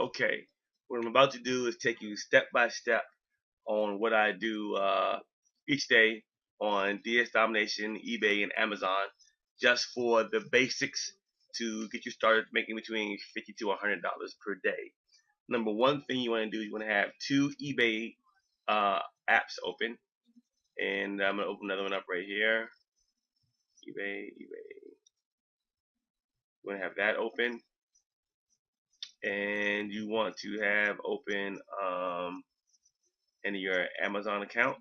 Okay, what I'm about to do is take you step by step on what I do each day on DS Domination, eBay, and Amazon, just for the basics to get you started making between $50 to $100 per day. Number one thing you want to do is you want to have two eBay uh, apps open, and I'm gonna open another one up right here. eBay. You want to have that open, and you want to have open in your Amazon account.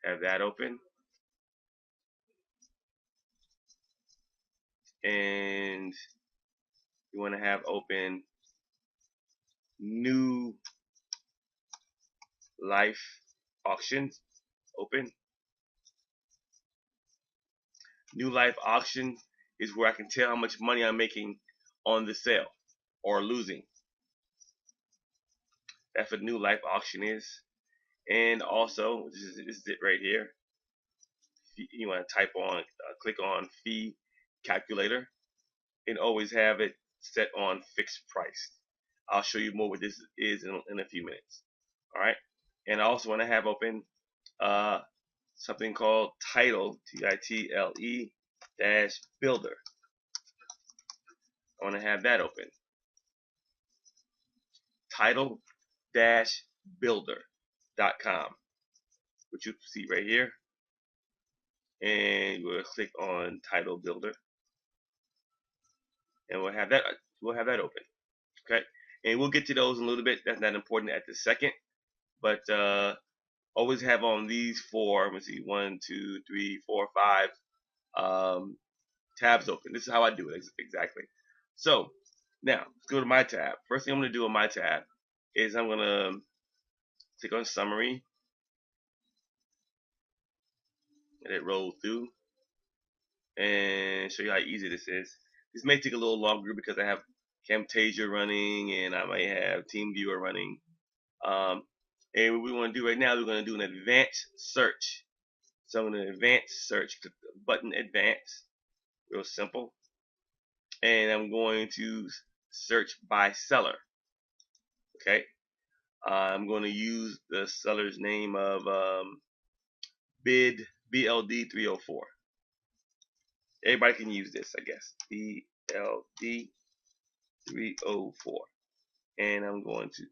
Have that open, and you want to have open new life auctions open. New life auction is where I can tell how much money I'm making on the sale or losing. That's what new life auction is. And also, this is it right here. You want to type on, click on fee calculator, and always have it set on fixed price. I'll show you more what this is in a few minutes. All right. And I also want to have open uh, something called title, Title dash builder. I want to have that open. Title dash builder.com, which you see right here. And we'll click on title builder. And we'll have that open. Okay. And we'll get to those in a little bit. That's not important at the second. But always have on these four, let me see, 1, 2, 3, 4, 5 tabs open. This is how I do it exactly. So now let's go to my tab. First thing I'm going to do on my tab is I'm going to click on summary, let it roll through, and show you how easy this is. This may take a little longer because I have Camtasia running and I might have TeamViewer running. And what we want to do right now, we're going to do an advanced search. So I'm going to advanced search, click the button advanced, real simple. And I'm going to search by seller. Okay. I'm going to use the seller's name of BLD 304. Everybody can use this, I guess. BLD 304. And I'm going to,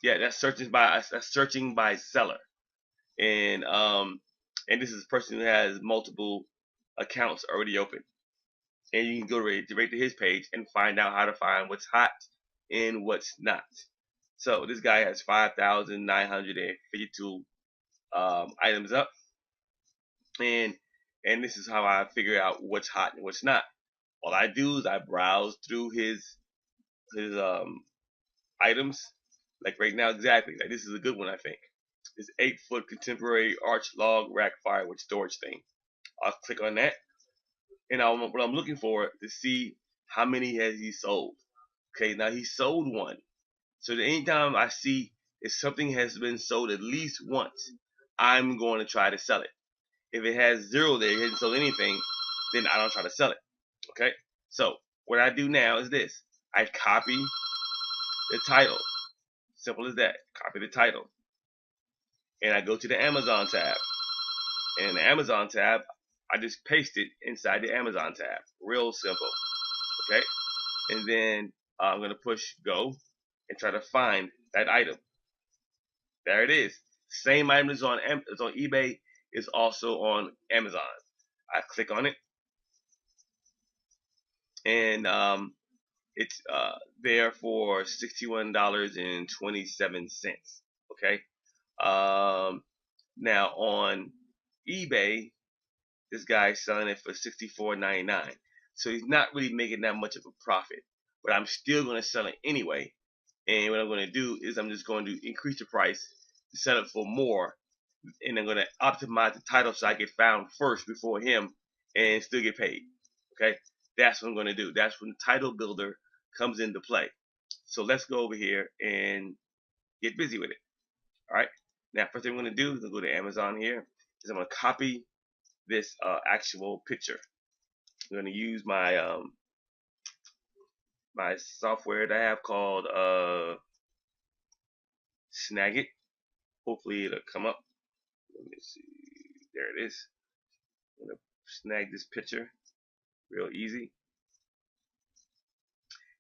yeah, that's searching by seller. And this is a person who has multiple accounts already open. And you can go right to his page and find out how to find what's hot and what's not. So this guy has 5,952 items up, and this is how I figure out what's hot and what's not. All I do is I browse through his items, like right now exactly. Like this is a good one, I think. This 8-foot contemporary arch log rack firewood storage thing. I'll click on that, and what I'm looking for to see how many has he sold. Okay, now he sold one. So anytime I see if something has been sold at least once, I'm going to try to sell it. If it has 0 there, he hasn't sold anything, then I don't try to sell it. Okay? So what I do now is this. I copy the title. Simple as that. Copy the title. And I go to the Amazon tab. And in the Amazon tab, I just paste it inside the Amazon tab. Real simple. Okay? And then I'm going to push go and try to find that item. There it is. Same item is on eBay, is also on Amazon. I click on it, and it's there for $61.27. Okay. Now on eBay, this guy's selling it for $64.99. So he's not really making that much of a profit, but I'm still going to sell it anyway. And what I'm going to do is I'm just going to increase the price to sell it for more, and I'm going to optimize the title so I get found first before him and still get paid. Okay, that's what I'm going to do. That's when the title builder comes into play. So let's go over here and get busy with it. All right. Now, first thing I'm going to do is go to Amazon here. Is I'm going to copy this actual picture. I'm going to use my my software that I have called Snagit. Hopefully it'll come up. Let me see. There it is. I'm gonna snag this picture real easy.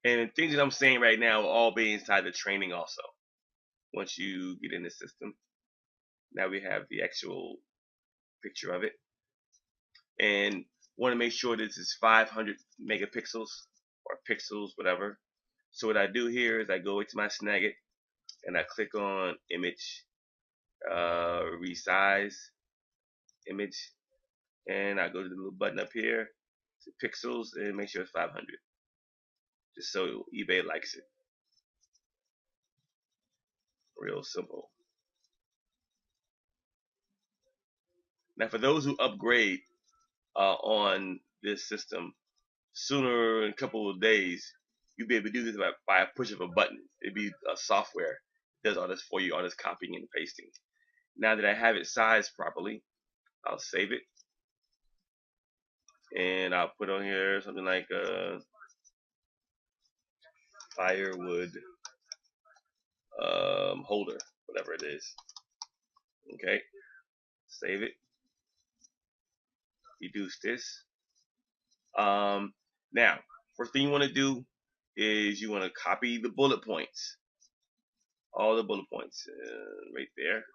And the things that I'm saying right now will all be inside the training also. Once you get in the system, now we have the actual picture of it. And want to make sure this is 500 megapixels or pixels, whatever. So what I do here is I go into my Snagit and I click on image, resize image, and I go to the little button up here to pixels and make sure it's 500, just so eBay likes it. Real simple. Now for those who upgrade on this system, sooner in a couple of days, you'll be able to do this by a push of a button. It'd be a software that does all this for you, all this copying and pasting. Now that I have it sized properly, I'll save it. And I'll put on here something like firewood holder, whatever it is. Okay, save it. Reduce this. Now, first thing you want to do is you want to copy the bullet points, all the bullet points right there.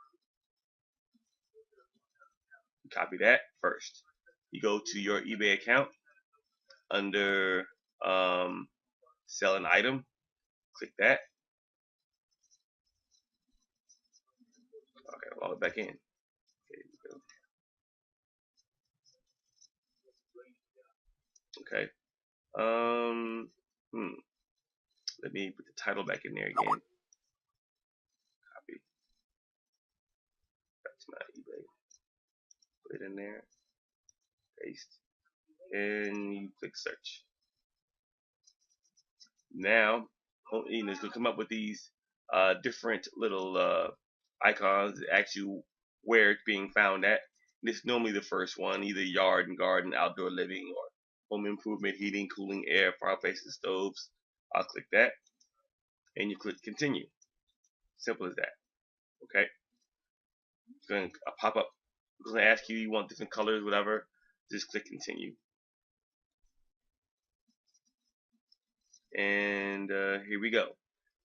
Copy that first. You go to your eBay account under sell an item. Click that. Okay, log it back in. Okay. Let me put the title back in there again. Copy. Back to my eBay. Put it in there. Paste. And you click search. Now, it's gonna come up with these different little icons that ask you where it's being found at. This is normally the first one, either yard and garden, outdoor living, or home improvement, heating, cooling, air, fireplaces, stoves. I'll click that, and you click continue. Simple as that. Okay. It's going to pop up. It's going to ask you want different colors, whatever. Just click continue. And here we go.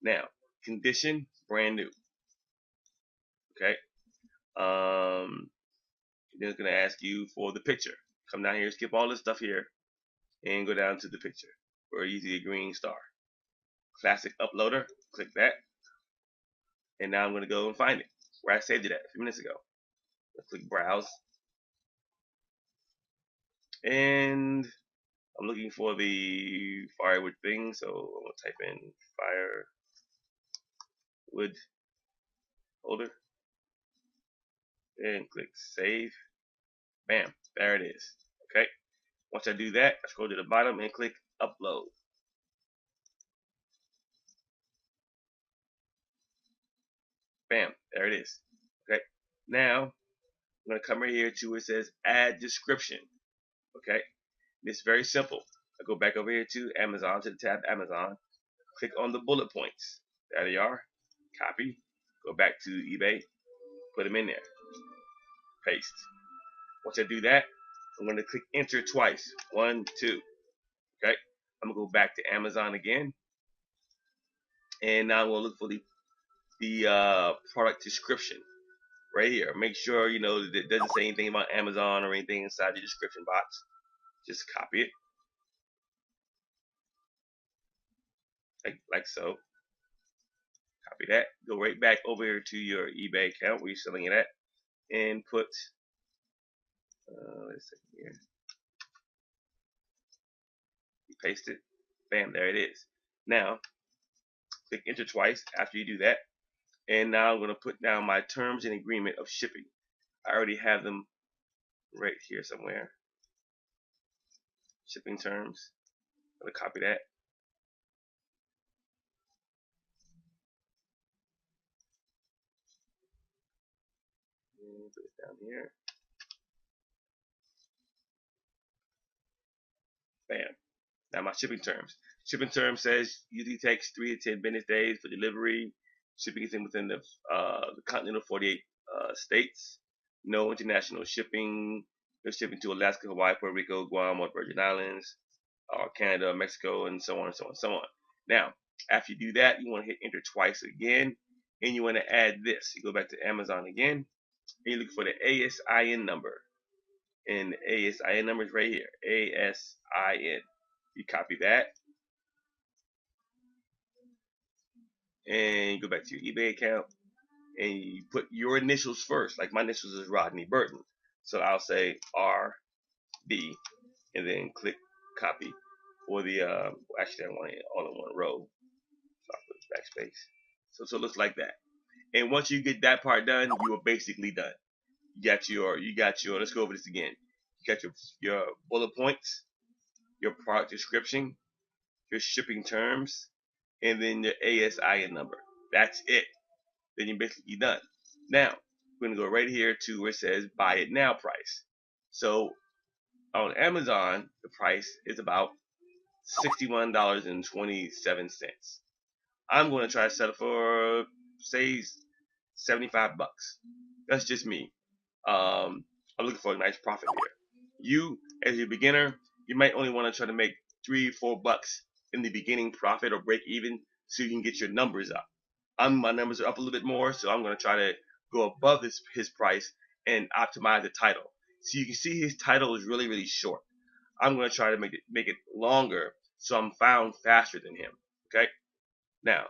Now, condition, brand new. Okay. Then it's going to ask you for the picture. Come down here, skip all this stuff here, and go down to the picture where you see a green star. Classic uploader, click that. And now I'm going to go and find it where I saved it at a few minutes ago. Let's click browse. And I'm looking for the firewood thing, so I'm going to type in firewood holder. And click save. Bam, there it is. Okay. Once I do that, I scroll to the bottom and click upload. Bam, there it is. Okay. Now I'm gonna come right here to where it says add description. Okay. It's very simple. I go back over here to Amazon, to the tab Amazon. Click on the bullet points. There they are. Copy. Go back to eBay. Put them in there. Paste. Once I do that, I'm going to click enter twice. 1, 2. Okay. I'm going to go back to Amazon again. And now I'm going to look for the product description right here. Make sure you know that it doesn't say anything about Amazon or anything inside the description box. Just copy it. Like so. Copy that. Go right back over here to your eBay account where you're selling it at. And put let's see here. You paste it. Bam, there it is. Now, click enter twice after you do that. And now I'm going to put down my terms and agreement of shipping. I already have them right here somewhere. Shipping terms. I'm going to copy that. And put it down here. Bam. Now my shipping terms. Shipping term says usually takes 3 to 10 business days for delivery. Shipping is within the continental 48 states. No international shipping. No shipping to Alaska, Hawaii, Puerto Rico, Guam, or Virgin Islands, or Canada, Mexico, and so on and so on and so on. Now, after you do that, you want to hit enter twice again, and you want to add this. You go back to Amazon again, and you look for the ASIN number. And the ASIN number is right here. ASIN. You copy that, and you go back to your eBay account, and you put your initials first. Like my initials is Rodney Burton, so I'll say RD, and then click copy. For the actually I want it all in one row, so I'll put backspace. So it looks like that. And once you get that part done, you are basically done. You got your. Let's go over this again. You got your bullet points, your product description, your shipping terms, and then your ASIN number. That's it. Then you're basically done. Now, we're going to go right here to where it says buy it now price. So on Amazon, the price is about $61.27. I'm going to try to settle for, say, 75 bucks. That's just me. I'm looking for a nice profit here. You, as a beginner, you might only want to try to make $3-4 in the beginning profit or break even so you can get your numbers up. My numbers are up a little bit more, so I'm going to try to go above his price and optimize the title. So you can see his title is really, really short. I'm going to try to make it longer so I'm found faster than him. Okay? Now,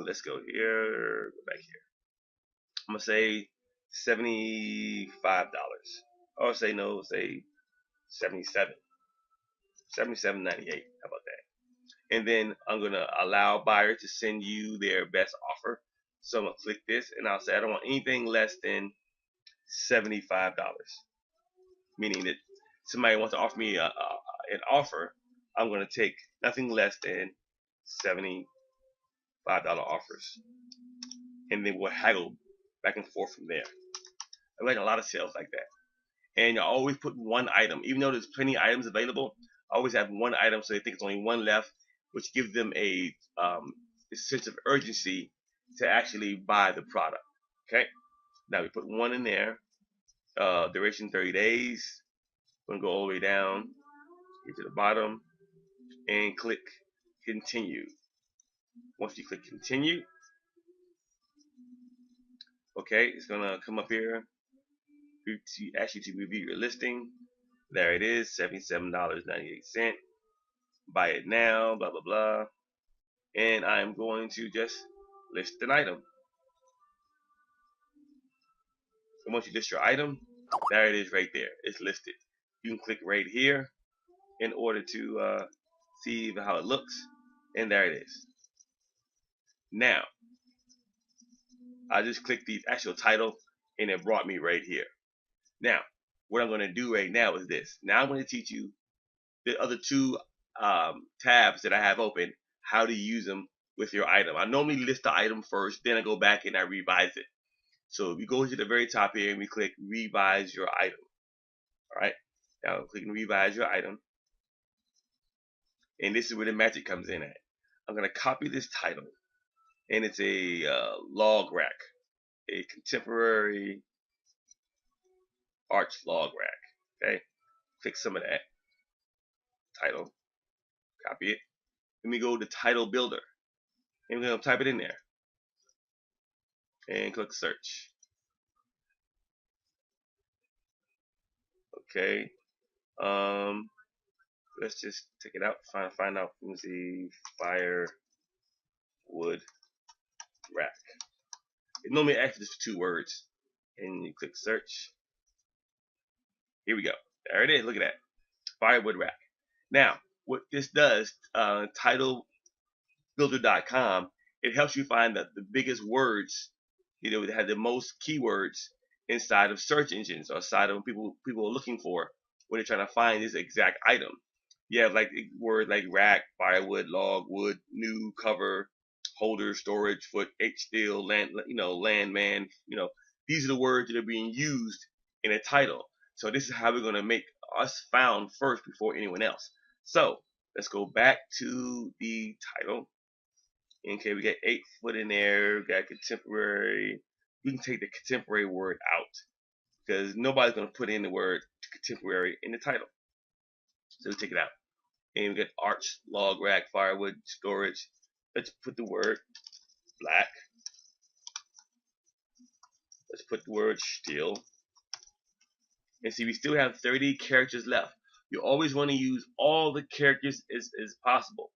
let's go here, go back here. I'm going to say $75. Or say no, say 77. $77.98. How about that? And then I'm going to allow buyer to send you their best offer. So I'm going to click this and I'll say I don't want anything less than $75. Meaning that somebody wants to offer me an offer, I'm going to take nothing less than $75 offers. And then we'll haggle back and forth from there. I like a lot of sales like that. And you always put one item. Even though there's plenty of items available, I always have one item so they think it's only one left, which gives them a sense of urgency to actually buy the product. Okay? Now we put one in there. Duration 30 days. We're going to go all the way down, get to the bottom, and click continue. Once you click continue, okay, it's going to come up here to review your listing. There it is, $77.98. Buy it now, blah, blah, blah. And I'm going to just list an item. And once you list your item, there it is right there. It's listed. You can click right here in order to see how it looks. And there it is. Now, I just clicked the actual title and it brought me right here. Now, what I'm going to do right now is this. Now I'm going to teach you the other two tabs that I have open, how to use them with your item. I normally list the item first, then I go back and I revise it. So if you go to the very top here and we click revise your item. Alright, now click revise your item. And this is where the magic comes in at. I'm going to copy this title, and it's a log rack, a contemporary arch log rack. Okay, click some of that title, copy it. Then we go to title builder, and we're going to type it in there, and click search. Okay, let's just take it out, find out. Let me see, firewood rack. It normally asks just 2 words, and you click search. Here we go. There it is. Look at that, firewood rack. Now, what this does, titlebuilder.com, it helps you find the biggest words, that have the most keywords inside of search engines or inside of people are looking for when they're trying to find this exact item. You have like words like rack, firewood, log, wood, new, cover, holder, storage, foot, H steel, land, landman. These are the words that are being used in a title. So this is how we're going to make us found first before anyone else. So Let's go back to the title. Okay, we got 8 foot in there. We got contemporary. We can take the contemporary word out because nobody's going to put in the word contemporary in the title. So we take it out. And we got arch, log, rack, firewood, storage. Let's put the word black. Let's put the word steel. And see, we still have 30 characters left. You always want to use all the characters as possible.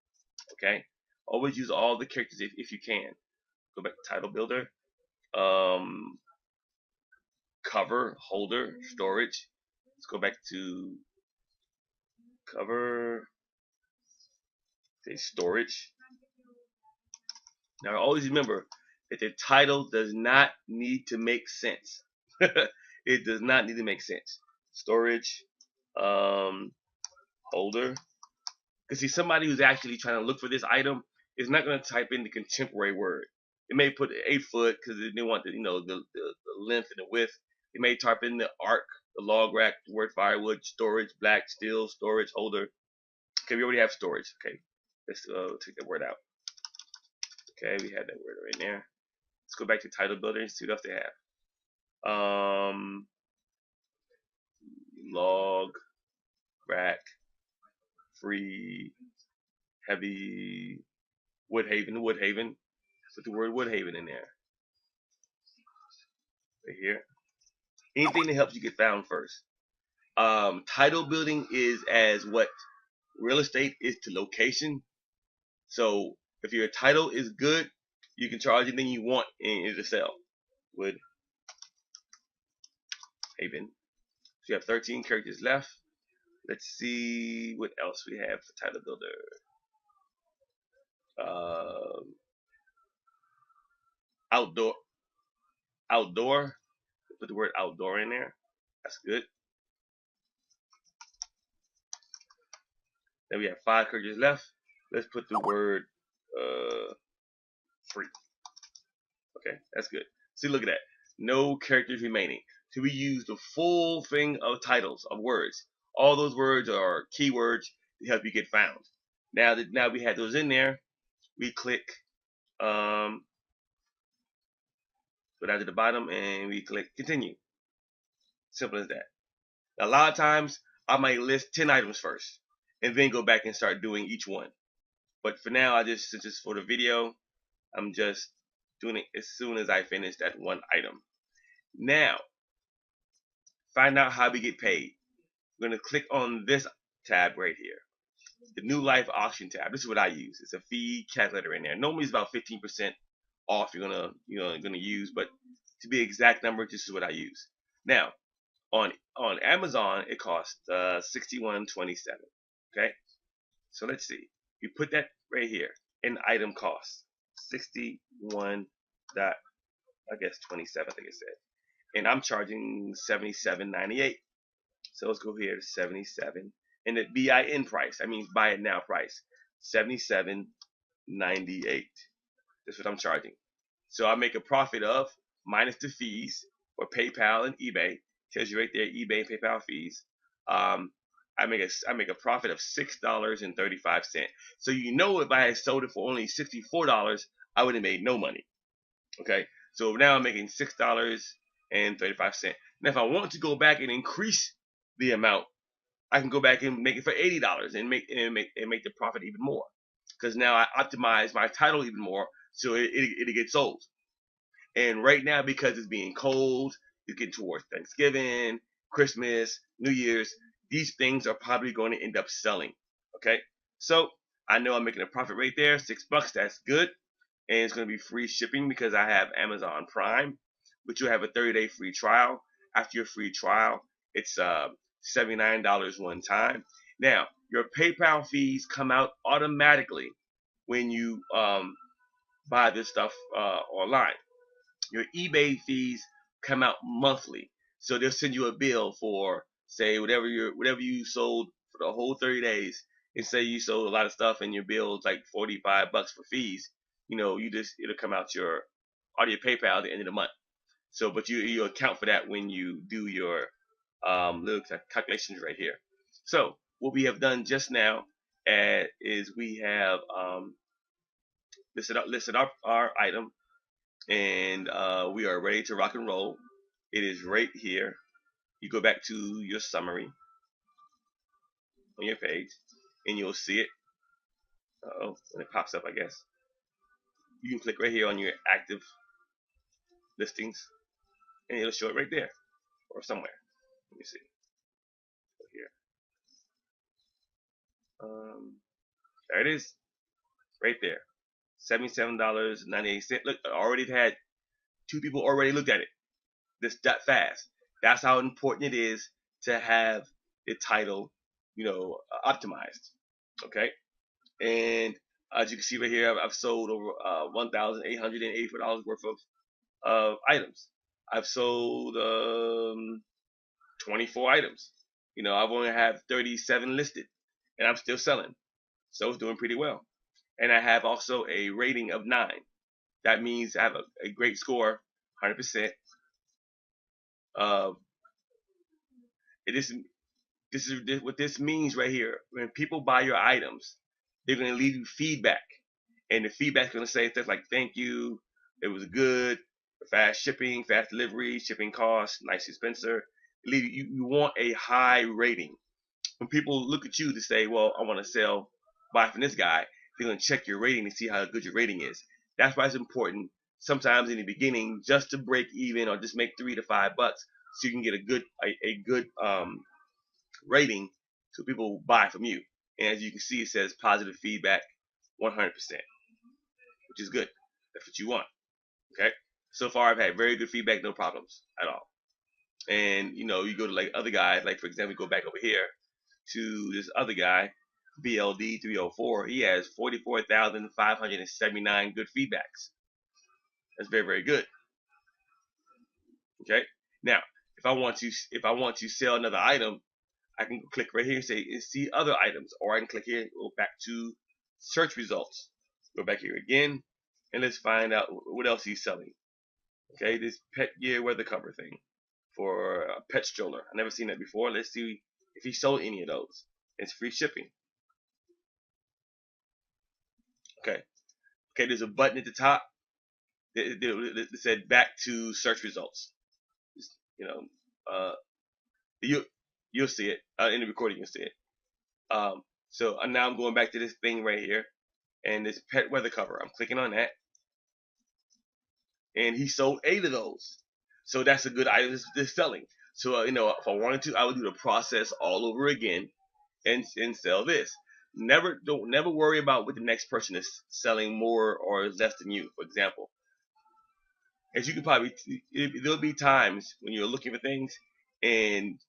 Okay? Always use all the characters if you can. Go back to title builder. Cover, holder, storage. Let's go back to cover, say storage. Now always remember that the title does not need to make sense. It does not need to make sense. Storage, holder. Because see, somebody who's actually trying to look for this item is not going to type in the contemporary word. They may put 8 foot because they want the the length and the width. They may type in the arc, the log rack, the word firewood, storage, black, steel, storage, holder. Okay, we already have storage. Okay, let's take that word out. Okay, we had that word right there. Let's go back to title builder and see what else they have. Log, rack, free, heavy, Woodhaven. Put the word Woodhaven in there. Right here. Anything that helps you get found first. Title building is as what real estate is to location. So if your title is good, you can charge anything you want in the sell. Woodhaven. So you have 13 characters left. Let's see what else we have for title builder. Outdoor. Put the word outdoor in there. That's good. Then we have 5 characters left. Let's put the word free. Okay, that's good. See, look at that. No characters remaining. So we use the full thing of titles of words. All those words are keywords to help you get found. Now we have those in there, we click go down to the bottom and we click continue. Simple as that. Now, a lot of times I might list 10 items first and then go back and start doing each one. But for now, since it's for the video, I'm just doing it as soon as I finish that one item. Now, find out how we get paid. We're going to click on this tab right here, the New Life Auction tab. This is what I use. It's a fee calculator in there. Normally it's about 15% off you're gonna use, but to be exact number, this is what I use. Now, on Amazon, it costs $61.27. Okay, so let's see. You put that right here in item cost, 61 dot, I guess 27, I think it said, and I'm charging $77.98. So let's go here to 77, and the BIN price, I mean buy it now price, $77.98. That's what I'm charging. So I make a profit of, minus the fees for PayPal and eBay. Tells you right there, eBay and PayPal fees. I make a profit of $6.35. So if I had sold it for only $64, I would have made no money. Okay, so now I'm making $6.35. Now, if I want to go back and increase the amount, I can go back and make it for $80 and make the profit even more. Because now I optimize my title even more, so it gets sold. And right now, because it's being cold, it's getting towards Thanksgiving, Christmas, New Year's, these things are probably going to end up selling. Okay, so I know I'm making a profit right there, $6. That's good, and it's going to be free shipping because I have Amazon Prime, which you have a 30-day free trial. After your free trial, it's $79 one time. Now, your PayPal fees come out automatically when you buy this stuff online. Your eBay fees come out monthly, so they'll send you a bill for, say, whatever you sold for the whole 30 days. And say you sold a lot of stuff and your bill is like $45 for fees. It'll come out your PayPal at the end of the month. So, but you account for that when you do your little calculations right here. So, what we have done just now is we have listed up our item, and we are ready to rock and roll. It is right here. You go back to your summary on your page, and you'll see it. Oh, when it pops up, I guess you can click right here on your active listings, and it'll show it right there or somewhere. Let me see. Go here. There it is, right there. $77.98. Look, I already had 2 people already looked at it. This that fast. That's how important it is to have the title, optimized. Okay, and as you can see right here, I've sold over $1,884 worth of items. I've sold 24 items. I've only have 37 listed, and I'm still selling, so it's doing pretty well. And I have also a rating of 9. That means I have a great score, 100%. It is This is what this means right here. When people buy your items, they're going to leave you feedback, and the feedback is going to say stuff like "Thank you," "It was good," "Fast shipping," "Fast delivery," "Shipping costs," "Nice dispenser." You want a high rating. When people look at you to say, "Well, I want to buy from this guy," they're going to check your rating to see how good your rating is. That's why it's important sometimes in the beginning just to break even or just make $3 to $5 so you can get a good rating so people buy from you. And as you can see, it says positive feedback 100%, which is good. That's what you want. Okay. So far, I've had very good feedback, no problems at all. And you go to like other guys, like for example, go back over here to this other guy, BLD 304. He has 44,579 good feedbacks. That's very, very good. Okay. Now, if I want to sell another item, I can click right here and say see other items, or I can click here and go back to search results. Go back here again, and let's find out what else he's selling. Okay, this pet gear weather cover thing for a pet stroller. I've never seen that before. Let's see if he sold any of those. It's free shipping. Okay, there's a button at the top that said back to search results. You know, you'll see it in the recording. You'll see it. So now I'm going back to this thing right here, and this pet weather cover. I'm clicking on that, and he sold 8 of those. So that's a good item that's selling. So if I wanted to, I would do the process all over again and sell this. Don't never worry about what the next person is selling more or less than you. For example, as you can probably, there'll be times when you're looking for things, and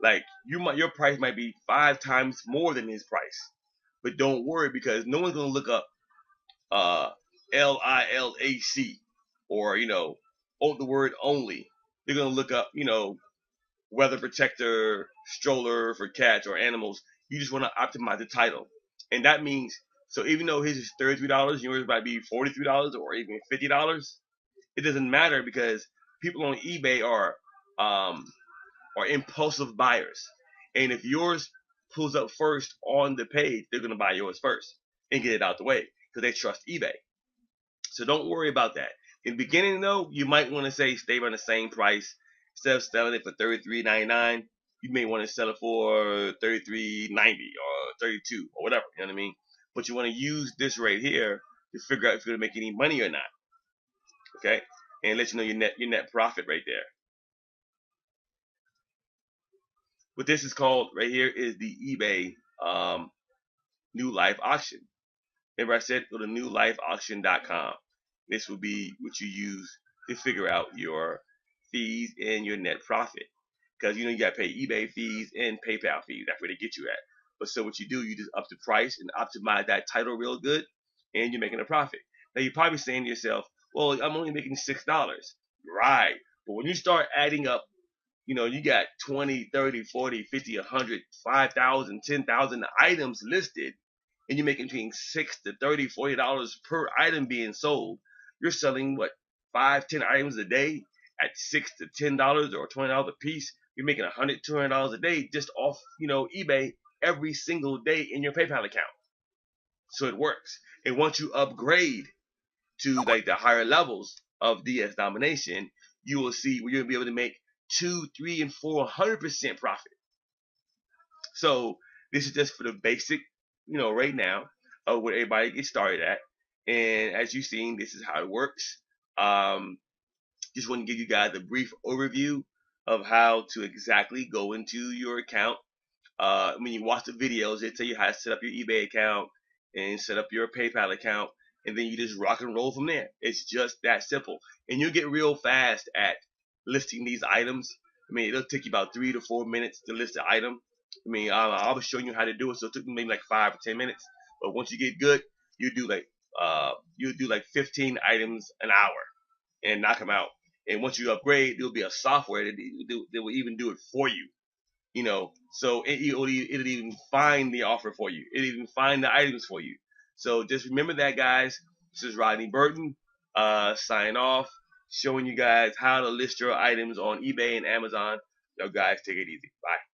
like your price might be 5 times more than his price. But don't worry, because no one's gonna look up LILAC or the word only. They're gonna look up weather protector stroller for cats or animals. You just want to optimize the title, and that means so even though his is $33, yours might be $43 or even $50. It doesn't matter, because people on eBay are impulsive buyers, and if yours pulls up first on the page, they're gonna buy yours first and get it out the way because they trust eBay. So don't worry about that. In the beginning, though, you might want to say stay on the same price. Instead of selling it for $33.99, you may want to sell it for $33.90 or $32 or whatever. You know what I mean? But you want to use this right here to figure out if you're going to make any money or not. Okay? And let you know your net profit right there. What this is called right here is the eBay New Life Auction. Remember I said go to newlifeauction.com. This will be what you use to figure out your fees and your net profit. Because you got to pay eBay fees and PayPal fees. That's where they get you at. But so what you do, you just up the price and optimize that title real good, and you're making a profit. Now you're probably saying to yourself, well, I'm only making $6. Right. But when you start adding up, you got 20, 30, 40, 50, 100, 5,000, 10,000 items listed, and you're making between $6 to $30, $40 per item being sold. You're selling what, 5, 10 items a day at $6 to $10 or $20 a piece. You're making $100, $200 a day just off, eBay every single day in your PayPal account. So it works. And once you upgrade to like the higher levels of DS Domination, you will see where you'll be able to make 2, 3, and 400% profit. So this is just for the basic, right now of where everybody gets started at. And as you've seen, this is how it works. Just want to give you guys a brief overview of how to exactly go into your account. When you watch the videos, they tell you how to set up your eBay account and set up your PayPal account, and then you just rock and roll from there. It's just that simple. And you'll get real fast at listing these items. I mean, it'll take you about 3 to 4 minutes to list the item. I mean, I was showing you how to do it, so it took me maybe like 5 or 10 minutes. But once you get good, you do like 15 items an hour and knock them out. And once you upgrade, there'll be a software that will even do it for you. So it'll even find the offer for you. It'll even find the items for you. So just remember that, guys. This is Rodney Burton, signing off, showing you guys how to list your items on eBay and Amazon. Yo, guys, take it easy. Bye.